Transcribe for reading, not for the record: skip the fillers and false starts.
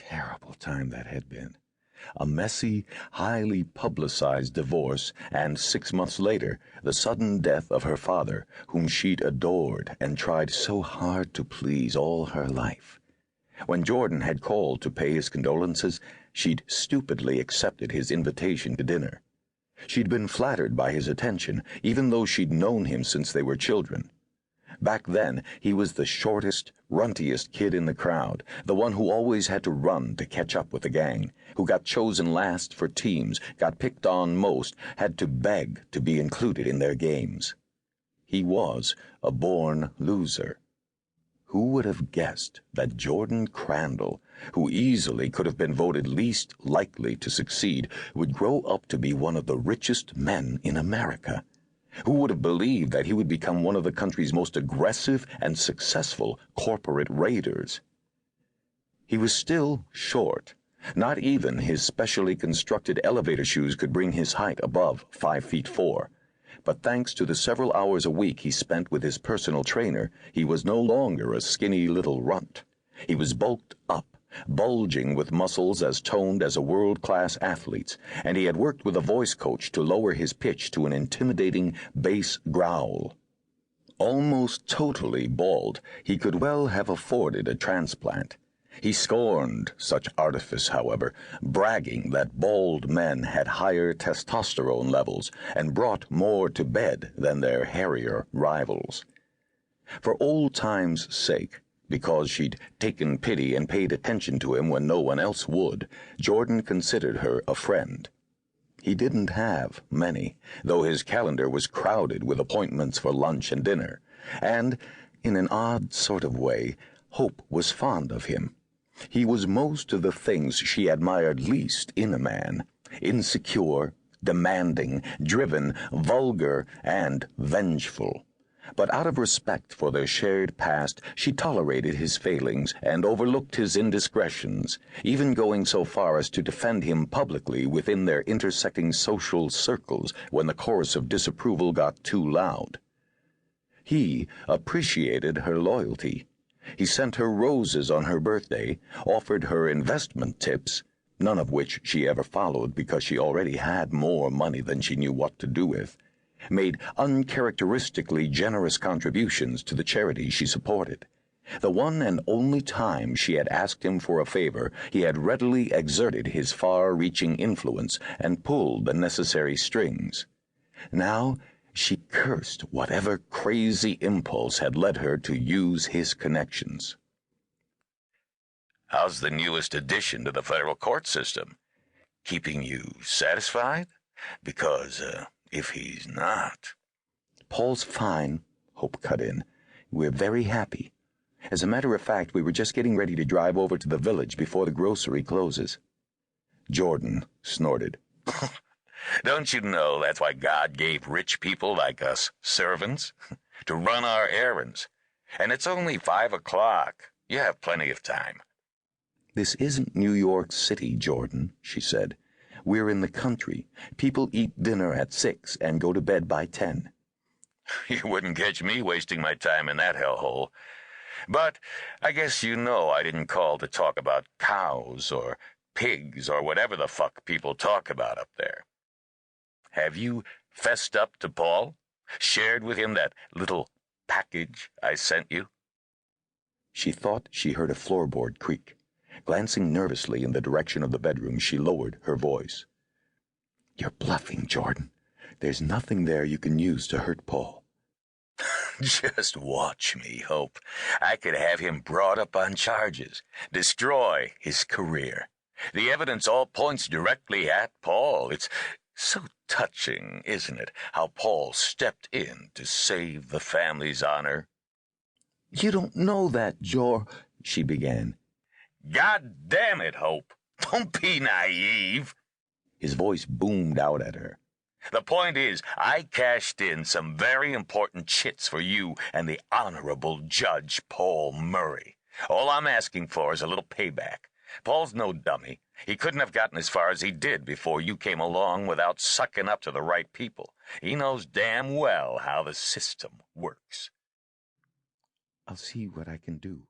terrible time that had been. A messy, highly publicized divorce, and 6 months later, the sudden death of her father, whom she'd adored and tried so hard to please all her life. When Jordan had called to pay his condolences, she'd stupidly accepted his invitation to dinner. She'd been flattered by his attention, even though she'd known him since they were children. Back then, he was the shortest, runtiest kid in the crowd, the one who always had to run to catch up with the gang, who got chosen last for teams, got picked on most, had to beg to be included in their games. He was a born loser. Who would have guessed that Jordan Crandall, who easily could have been voted least likely to succeed, would grow up to be one of the richest men in America? Who would have believed that he would become one of the country's most aggressive and successful corporate raiders? He was still short. Not even his specially constructed elevator shoes could bring his height above 5'4". But thanks to the several hours a week he spent with his personal trainer, he was no longer a skinny little runt. He was bulked up, bulging with muscles as toned as a world-class athlete's, and he had worked with a voice coach to lower his pitch to an intimidating bass growl. Almost totally bald, he could well have afforded a transplant. He scorned such artifice, however, bragging that bald men had higher testosterone levels and brought more to bed than their hairier rivals. For old time's sake, because she'd taken pity and paid attention to him when no one else would, Jordan considered her a friend. He didn't have many, though his calendar was crowded with appointments for lunch and dinner, and, in an odd sort of way, Hope was fond of him. He was most of the things she admired least in a man: insecure, demanding, driven, vulgar, and vengeful. But out of respect for their shared past, she tolerated his failings and overlooked his indiscretions, even going so far as to defend him publicly within their intersecting social circles when the chorus of disapproval got too loud. He appreciated her loyalty. He sent her roses on her birthday, offered her investment tips, none of which she ever followed because she already had more money than she knew what to do with, made uncharacteristically generous contributions to the charities she supported. The one and only time she had asked him for a favor, he had readily exerted his far-reaching influence and pulled the necessary strings. Now she cursed whatever crazy impulse had led her to use his connections. How's the newest addition to the federal court system? Keeping you satisfied? Because, if he's not... Paul's fine, Hope cut in. We're very happy. As a matter of fact, we were just getting ready to drive over to the village before the grocery closes. Jordan snorted. Don't you know that's why God gave rich people like us servants? To run our errands. And it's only 5 o'clock. You have plenty of time. This isn't New York City, Jordan, she said. We're in the country. People eat dinner at 6 and go to bed by 10. You wouldn't catch me wasting my time in that hellhole. But I guess you know I didn't call to talk about cows or pigs or whatever the fuck people talk about up there. Have you fessed up to Paul? Shared with him that little package I sent you? She thought she heard a floorboard creak. Glancing nervously in the direction of the bedroom, she lowered her voice. You're bluffing, Jordan. There's nothing there you can use to hurt Paul. Just watch me, Hope. I could have him brought up on charges, destroy his career. The evidence all points directly at Paul. It's so touching, isn't it, how Paul stepped in to save the family's honor? You don't know that, she began. God damn it, Hope. Don't be naive. His voice boomed out at her. The point is, I cashed in some very important chits for you and the Honorable Judge Paul Murray. All I'm asking for is a little payback. Paul's no dummy. He couldn't have gotten as far as he did before you came along without sucking up to the right people. He knows damn well how the system works. I'll see what I can do.